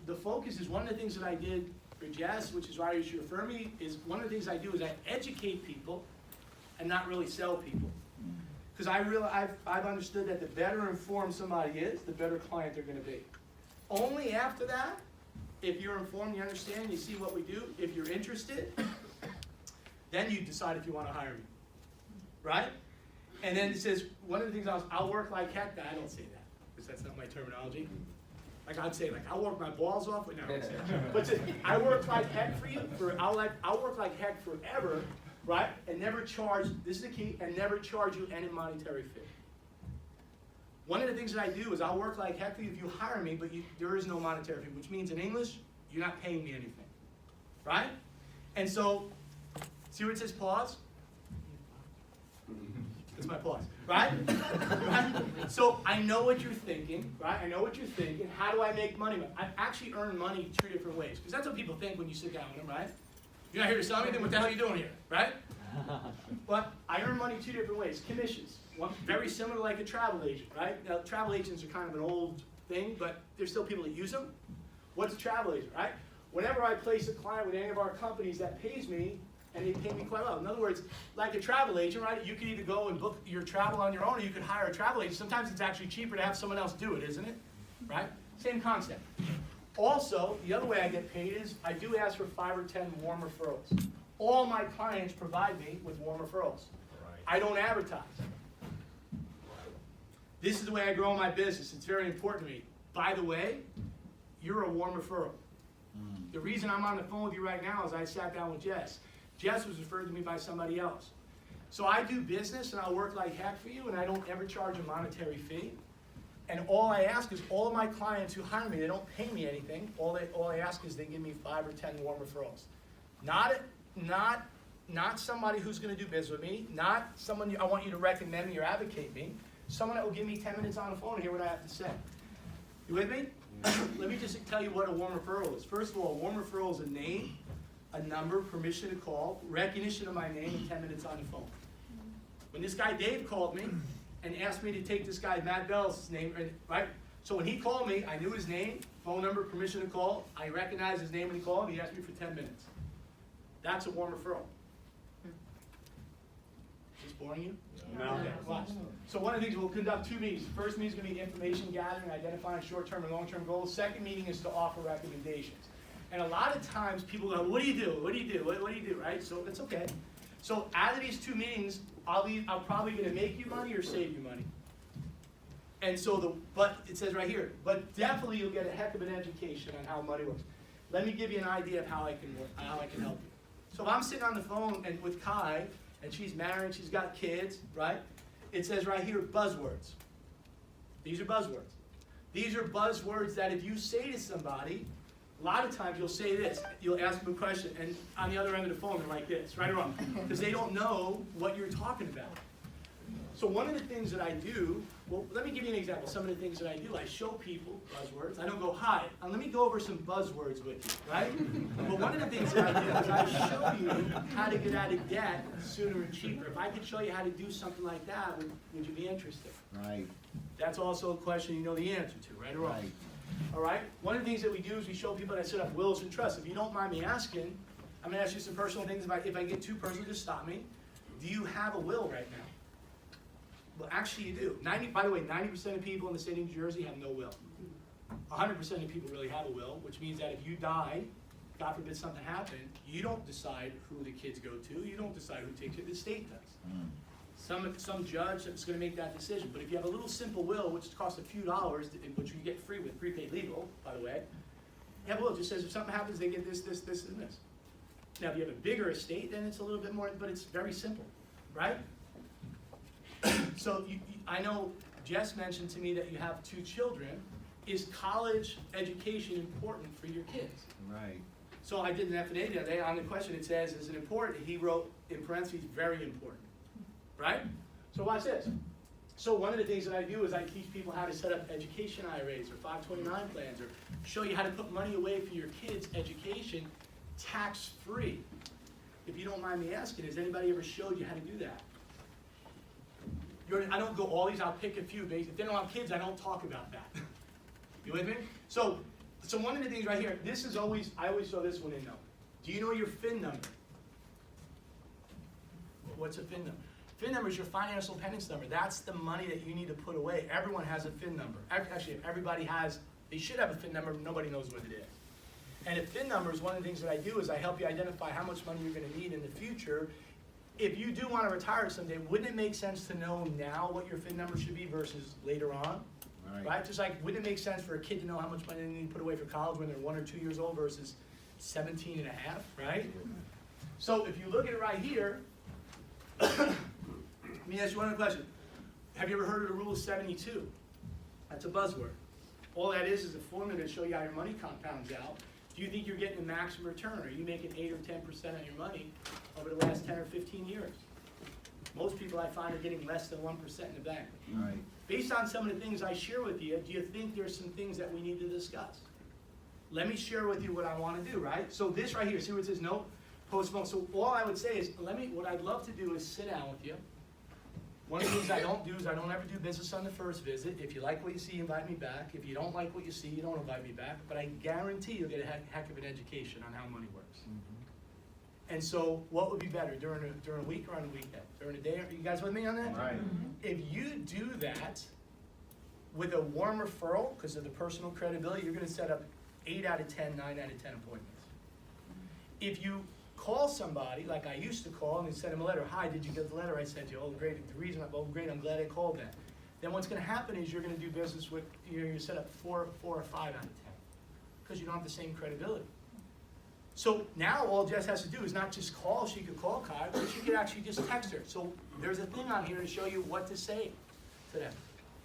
the focus is one of the things that I did for Jess, which is why you should refer me, is one of the things I do is I educate people and not really sell people. Because I've understood that the better informed somebody is, the better client they're going to be. Only after that, if you're informed, you understand, you see what we do, if you're interested, then you decide if you want to hire me. Right? And then it says, one of the things I'll work like heck. I don't say that, because that's not my terminology. Like I'd say, I'll work my balls off. No, I don't say that. But I work like heck for you. I'll work like heck forever, right? And never charge, this is the key, and never charge you any monetary fee. One of the things that I do is I'll work like heck for you if you hire me, but there is no monetary fee, which means in English, you're not paying me anything, right? And so, see where it says pause? That's my pause, right? Right? So I know what you're thinking, right? I know what you're thinking. How do I make money? I actually earn money 2 different ways, because that's what people think when you sit down with them, right? You're not here to sell anything, what the hell are you doing here, right? But I earn money 2 different ways. Commissions, one very similar like a travel agent, right? Now, travel agents are kind of an old thing, but there's still people that use them. What's a travel agent, right? Whenever I place a client with any of our companies that pays me, and they pay me quite well. In other words, like a travel agent, right? You can either go and book your travel on your own, or you could hire a travel agent. Sometimes it's actually cheaper to have someone else do it, isn't it? Right? Same concept. Also, the other way I get paid is I do ask for 5 or 10 warm referrals. All my clients provide me with warm referrals. Right. I don't advertise. This is the way I grow my business. It's very important to me. By the way, you're a warm referral. The reason I'm on the phone with you right now is I sat down with Jess. Jess was referred to me by somebody else. So I do business and I'll work like heck for you, and I don't ever charge a monetary fee. And all I ask is all of my clients who hire me, they don't pay me anything. All I ask is they give me 5 or 10 warm referrals. Not somebody who's going to do business with me. Not someone I want you to recommend me or advocate me. Someone that will give me 10 minutes on the phone and hear what I have to say. You with me? Let me just tell you what a warm referral is. First of all, a warm referral is a name, a number, permission to call, recognition of my name, and 10 minutes on the phone. When this guy Dave called me and asked me to take this guy Matt Bell's name, right? So when he called me, I knew his name, phone number, permission to call. I recognized his name when he called. He asked me for 10 minutes. That's a warm referral. Is this boring you? No. Okay, watch. So one of the things, we'll conduct 2 meetings. The first meeting is going to be information gathering, identifying short-term and long-term goals. Second meeting is to offer recommendations. And a lot of times people go, what do you do? What do you do? What do you do, right? So it's okay. So out of these 2 meetings, I'm probably going to make you money or save you money. And so but it says right here, but definitely you'll get a heck of an education on how money works. Let me give you an idea of how I can help you. So if I'm sitting on the phone and with Kai, and she's married, she's got kids, right? It says right here, buzzwords. These are buzzwords. These are buzzwords that if you say to somebody, a lot of times you'll say this, you'll ask them a question, and on the other end of the phone they're like this, right or wrong? Because they don't know what you're talking about. So one of the things that I do, well, let me give you an example. Some of the things that I do, I show people buzzwords. I don't go, hi, let me go over some buzzwords with you, right? But one of the things that I do is I show you how to get out of debt sooner and cheaper. If I could show you how to do something like that, would you be interested? Right. That's also a question you know the answer to, right or wrong? Right. All right? One of the things that we do is we show people that set up wills and trusts. If you don't mind me asking, I'm going to ask you some personal things. If I get too personal, just stop me. Do you have a will right now? Well, actually you do. By the way, 90% of people in the state of New Jersey have no will. 100% of people really have a will, which means that if you die, God forbid something happened, you don't decide who the kids go to. You don't decide who takes it. The state does. Some judge is going to make that decision. But if you have a little simple will, which costs a few dollars, which you get free with prepaid legal, by the way, you have a will. It just says if something happens, they get this, this, this, and this. Now, if you have a bigger estate, then it's a little bit more, but it's very simple, right? So I know Jess mentioned to me that you have 2 children. Is college education important for your kids? Right. So I did an F&A the other day. On the question it says, is it important? He wrote in parentheses, very important. Right? So watch this. So one of the things that I do is I teach people how to set up education IRAs or 529 plans, or show you how to put money away for your kids' education tax-free. If you don't mind me asking, has anybody ever showed you how to do that? I don't go all these, I'll pick a few. If they don't have kids, I don't talk about that. You with me? So So one of the things right here, this is always, I always throw this one in though. Do you know your FIN number? What's a FIN number? FIN number is your financial dependence number. That's the money that you need to put away. Everyone has a FIN number. Actually, everybody has, they should have a FIN number, but nobody knows what it is. And a FIN number is one of the things that I do is I help you identify how much money you're going to need in the future. If you do want to retire someday, wouldn't it make sense to know now what your FIN number should be versus later on? Right? Just like, wouldn't it make sense for a kid to know how much money they need to put away for college when they're 1 or 2 years old versus 17 and a half, right? So if you look at it right here, let me ask you one other question. Have you ever heard of the rule of 72? That's a buzzword. All that is a formula to show you how your money compounds out. Do you think you're getting a maximum return? Are you making 8 or 10% on your money over the last 10 or 15 years? Most people I find are getting less than 1% in the bank. Right. Based on some of the things I share with you, do you think there's some things that we need to discuss? Let me share with you what I want to do, right? So this right here, see where it says no, postpone. So all I would say is, what I'd love to do is sit down with you. One of the things I don't do is I don't ever do business on the first visit. If you like what you see, invite me back. If you don't like what you see, you don't invite me back. But I guarantee you'll get a heck of an education on how money works. Mm-hmm. And so what would be better, during a week or on a weekend? During a day? Are you guys with me on that? Right. If you do that with a warm referral, because of the personal credibility, you're going to set up 8 out of 10, 9 out of 10 appointments. If you call somebody, like I used to call, and send them a letter, hi, did you get the letter I sent you? Oh, great, great, I'm glad I called that. Then what's going to happen is you're going to do business with, you set up 4 or 5 out of 10, because you don't have the same credibility. So now all Jess has to do is not just call, she could call Kai, but she could actually just text her. So there's a thing on here to show you what to say to them.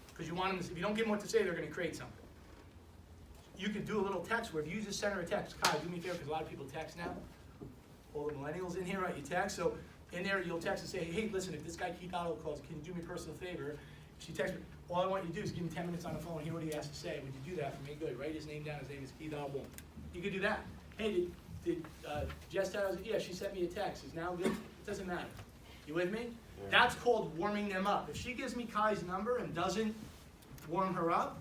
Because you want them to, if you don't give them what to say, they're going to create something. You could do a little text where if you just send her a text, Kai, do me a favor, because a lot of people text now. All the millennials in here, right, you text. So in there, you'll text and say, hey, listen, if this guy Keith Otto calls, can you do me a personal favor? If she texts me, all I want you to do is give him 10 minutes on the phone and hear what he has to say. Would you do that for me? Good. Write his name down. His name is Keith Otto. You could do that. Hey, did Jess tell us? Yeah, she sent me a text. Is now good? It doesn't matter. You with me? Yeah. That's called warming them up. If she gives me Kai's number and doesn't warm her up,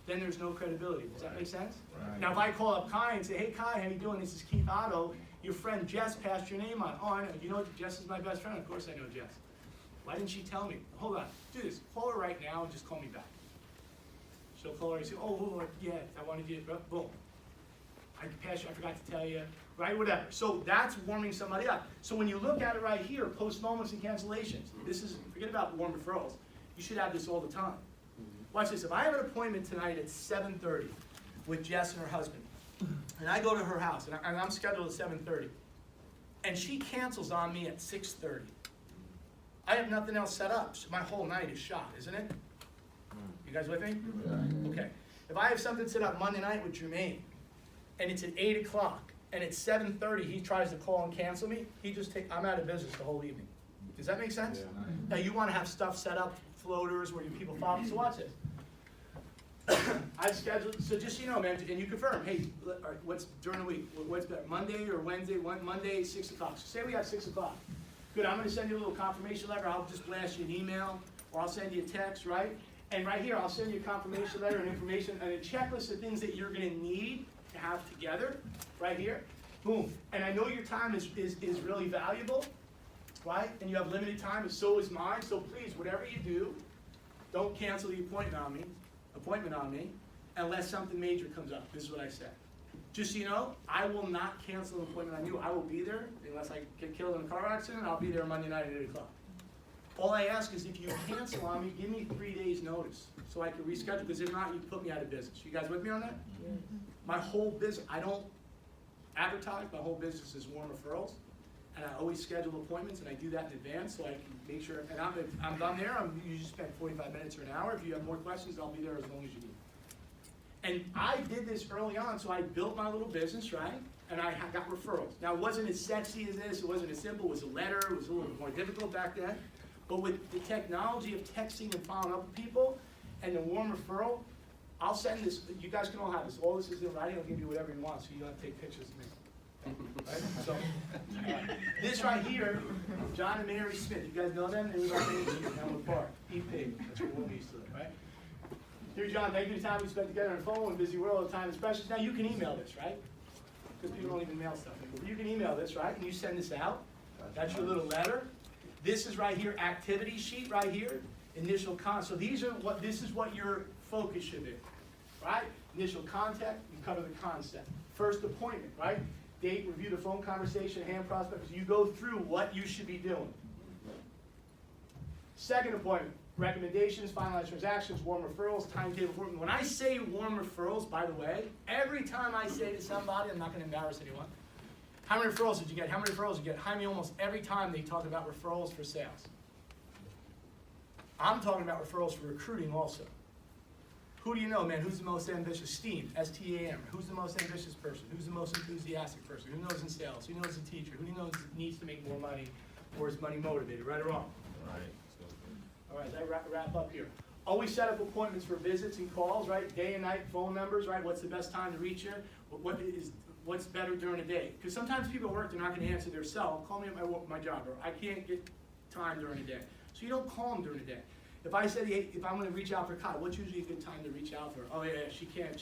then there's no credibility. Does that make sense? Right. Now, if I call up Kai and say, hey, Kai, how you doing? This is Keith Otto. Your friend Jess passed your name on. Oh, I know. You know Jess is my best friend? Of course I know Jess. Why didn't she tell me? Hold on. Do this. Call her right now and just call me back. She'll call her and say, oh, yeah, I wanted you to, boom. I passed you, I forgot to tell you, right, whatever. So that's warming somebody up. So when you look at it right here, postponements and cancellations, this is, forget about warm referrals. You should have this all the time. Watch this. If I have an appointment tonight at 7:30 with Jess and her husband, and I go to her house, and I'm scheduled at 7:30, and she cancels on me at 6:30, I have nothing else set up. So my whole night is shot, isn't it? You guys with me? Okay. If I have something set up Monday night with Jermaine, and it's at 8 o'clock, and at 7:30 he tries to call and cancel me, I'm out of business the whole evening. Does that make sense? Yeah. Now you want to have stuff set up, floaters where people follow. So watch this. I've scheduled, so just so you know, man, and you confirm, hey, what's during the week? What's better, Monday or Wednesday? Monday, 6 o'clock. So say we got 6 o'clock. Good, I'm going to send you a little confirmation letter. I'll just blast you an email, or I'll send you a text, right? And right here, I'll send you a confirmation letter and information and a checklist of things that you're going to need to have together, right here. Boom. And I know your time is really valuable, right? And you have limited time, and so is mine. So please, whatever you do, don't cancel the appointment on me unless something major comes up. This is what I said. Just so you know, I will not cancel an appointment on you. I will be there unless I get killed in a car accident. I'll be there Monday night at 8 o'clock. All I ask is if you cancel on me, give me 3 days notice so I can reschedule, because if not, you put me out of business. You guys with me on that? Yes. My whole business, I don't advertise. My whole business is warm referrals. And I always schedule appointments, and I do that in advance so I can make sure. And I'm done there. I'm usually spend 45 minutes or an hour. If you have more questions, I'll be there as long as you need. And I did this early on, so I built my little business, right? And I got referrals. Now, it wasn't as sexy as this. It wasn't as simple. It was a letter. It was a little more difficult back then. But with the technology of texting and following up with people and the warm referral, I'll send this. You guys can all have this. All this is in writing. I'll give you whatever you want, so you don't have to take pictures of me. Right? So, this right here, John and Mary Smith. You guys know them? They live on Main Street, Elmwood Park. EP. That's where we used to live, right? Dear John, thank you for the time we spent together on the phone. In a busy world, time is precious. Now you can email this, right? Because people don't even mail stuff anymore. You can email this, right? And you send this out. That's your little letter. This is right here, activity sheet right here. Initial so this is what your focus should be, right? Initial contact, you cover the concept. First appointment, right? Date, review the phone conversation, hand prospects. You go through what you should be doing. Second appointment, recommendations, finalized transactions, warm referrals, timetable for them. When I say warm referrals, by the way, every time I say to somebody, I'm not going to embarrass anyone, how many referrals did you get? How many referrals did you get? How many? Almost every time they talk about referrals for sales. I'm talking about referrals for recruiting also. Who do you know, man? Who's the most ambitious? STEAM, S-T-A-M. Who's the most ambitious person? Who's the most enthusiastic person? Who knows in sales? Who knows a teacher? Who knows needs to make more money or is money motivated, right or wrong? Right. All right, I wrap up here. Always set up appointments for visits and calls, right? Day and night phone numbers, right? What's the best time to reach you? What's better during the day? Because sometimes people at work, they're not going to answer their cell. Call me at my job, or I can't get time during the day. So you don't call them during the day. If I said, hey, if I'm going to reach out for Kai, what's usually a good time to reach out for her? Oh yeah, she can't.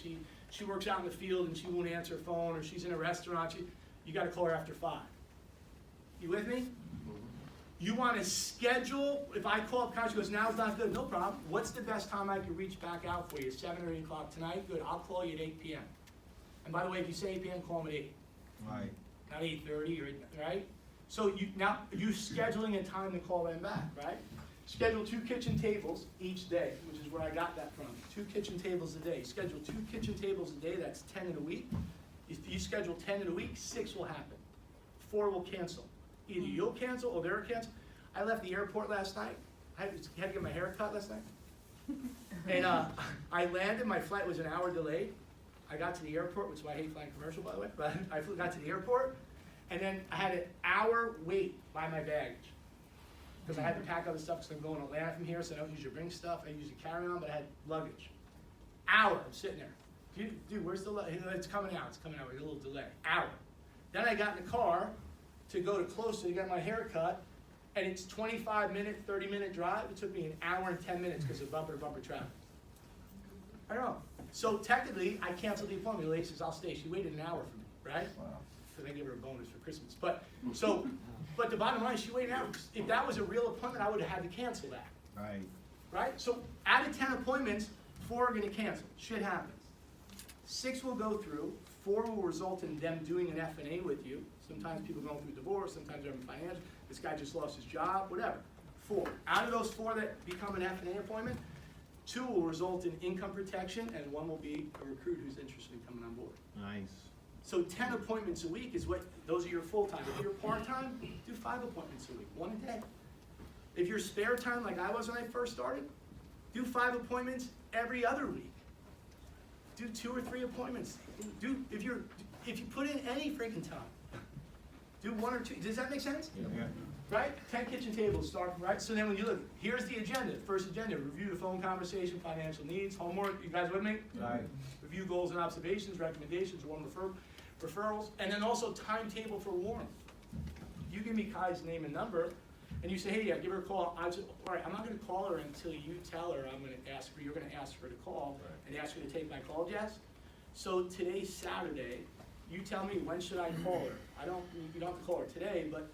She works out in the field and she won't answer her phone, or she's in a restaurant. You got to call her after 5. You with me? You want to schedule. If I call up Kai, she goes, now's not good. No problem. What's the best time I can reach back out for you? 7 or 8 o'clock tonight? Good. I'll call you at 8 p.m. And by the way, if you say 8 p.m., call them at 8. Right. Not 8:30 or 8, right? So you scheduling a time to call them back, right? Schedule 2 kitchen tables each day, which is where I got that from. 2 kitchen tables a day. Schedule 2 kitchen tables a day, that's 10 in a week. If you schedule 10 in a week, 6 will happen. 4 will cancel. Either you'll cancel or they'll cancel. I left the airport last night. I had to get my hair cut last night. And I landed, my flight was an hour delayed. I got to the airport, which is why I hate flying commercial, by the way, but I got to the airport, and then I had an hour wait by my baggage. Because I had to pack other stuff because I'm going to Atlanta from here, so I don't usually bring stuff. I usually carry on, but I had luggage. Hour, I'm sitting there. Dude, where's the luggage? It's coming out, with a little delay. Hour. Then I got in the car to go to Closer to get my hair cut, and it's 25-minute, 30-minute drive. It took me an hour and 10 minutes because of bumper-to-bumper traffic. I don't know. So technically, I canceled the appointment. The lady says, I'll stay. She waited an hour for me, right? Wow. Because I gave her a bonus for Christmas. But the bottom line, she waited an hour. If that was a real appointment, I would have had to cancel that. Right. Right? So out of 10 appointments, 4 are going to cancel. Shit happens. 6 will go through. 4 will result in them doing an F&A with you. Sometimes people go through divorce. Sometimes they're having financial. This guy just lost his job, whatever. 4. Out of those 4 that become an F&A appointment, 2 will result in income protection, and 1 will be a recruit who's interested in coming on board. Nice. So 10 appointments a week is those are your full-time. If you're part-time, do 5 appointments a week, 1 a day. If you're spare time like I was when I first started, do 5 appointments every other week. Do 2 or 3 appointments. If you put in any freaking time, do 1 or 2. Does that make sense? Yeah. Right? 10 kitchen tables start, right? So then when you look, here's the agenda. First agenda, review the phone conversation, financial needs, homework. You guys with me? Right. Review goals and observations, recommendations, warm referrals, and then also timetable for warm. You give me Kai's name and number, and you say, hey, yeah, give her a call. I said, all right, I'm not going to call her until you tell her I'm going to ask her. You're going to ask her to call and ask her to take my call, Jess. So today's Saturday. You tell me, when should I call her? You don't have to call her today, but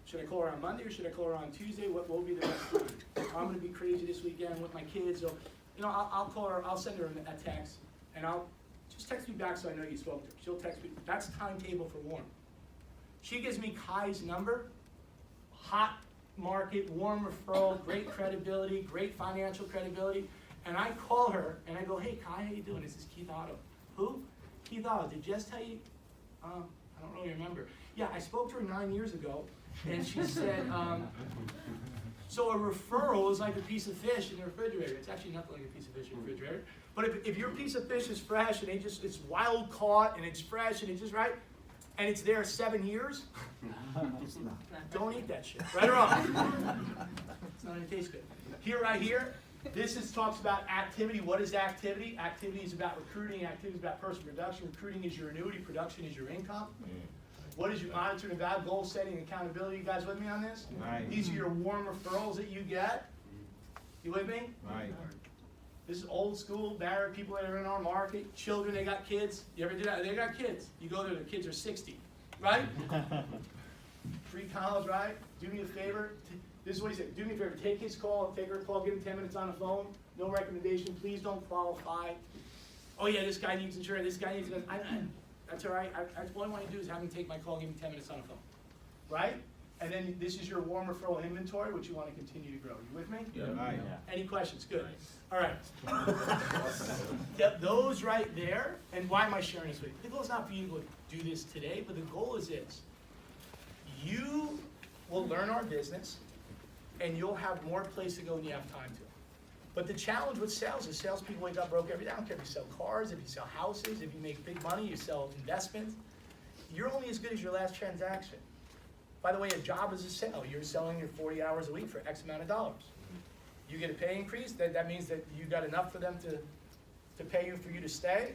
should I call her on Monday or should I call her on Tuesday? What will be the best time? I'm going to be crazy this weekend with my kids, so I'll call her. I'll send her a text, and I'll just text me back so I know you spoke to her. She'll text me. That's timetable for warm. She gives me Kai's number. Hot market, warm referral, great credibility, great financial credibility, and I call her and I go, hey Kai, how you doing? This is Keith Otto. Who? Keith Otto. Did Jess tell you? I don't really remember. Yeah, I spoke to her 9 years ago, and she said, so a referral is like a piece of fish in the refrigerator. It's actually nothing like a piece of fish in the refrigerator. But if your piece of fish is fresh and it's wild caught and it's fresh and it's just right, and it's there 7 years, don't eat that shit. Right or wrong? It's not going to taste good. Right here, this talks about activity. What is activity? Activity is about recruiting. Activity is about personal production. Recruiting is your annuity. Production is your income. What is your monitoring and value, goal setting, and accountability? You guys with me on this? Right. These are your warm referrals that you get. You with me? Right. This is old school, married people that are in our market, children, they got kids. You ever do that? They got kids. You go there, the kids are 60, right? Free college, right? Do me a favor. This is what he said. Do me a favor. Take his call, take her call, give him 10 minutes on the phone. No recommendation. Please don't qualify. Oh yeah, this guy needs insurance. This guy needs insurance. That's all right. All I want to do is have him take my call, give him 10 minutes on the phone. Right? And then this is your warm referral inventory, which you want to continue to grow. You with me? Yeah. Right. Any questions? Good. All right. Yep, those right there. And why am I sharing this with you? The goal is not for you to do this today, but the goal is this. You will learn our business, and you'll have more place to go than you have time to. But the challenge with sales is salespeople wake up broke every day. I don't care if you sell cars, if you sell houses, if you make big money, you sell investments. You're only as good as your last transaction. By the way, a job is a sale. You're selling your 40 hours a week for X amount of dollars. You get a pay increase, that means that you got enough for them to pay you for you to stay,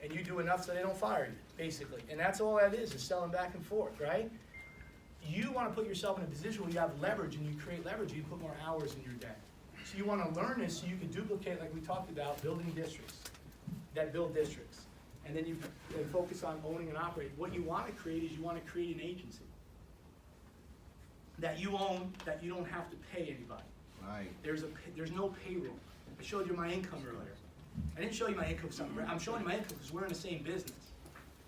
and you do enough so they don't fire you, basically. And that's all that is selling back and forth, right? You want to put yourself in a position where you have leverage, and you create leverage, you put more hours in your day. So you want to learn this so you can duplicate, like we talked about, building districts that build districts. And then you focus on owning and operating. What you want to create is you want to create an agency that you own, that you don't have to pay anybody. Right. There's no payroll. I showed you my income earlier. I didn't show you my income. I'm showing you my income because we're in the same business.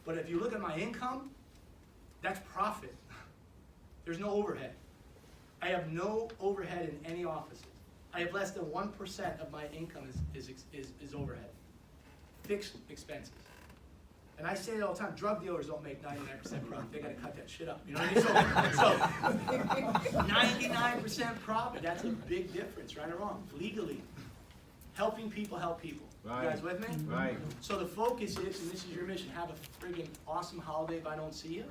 But if you look at my income, that's profit. There's no overhead. I have no overhead in any offices. I have less than 1% of my income is overhead. Fixed expenses. And I say it all the time, drug dealers don't make 99% profit. They gotta cut that shit up. You know what I mean? So 99% profit, that's a big difference, right or wrong, legally. Helping people help people. Right. You guys with me? Right. So the focus is, and this is your mission, have a friggin' awesome holiday if I don't see you.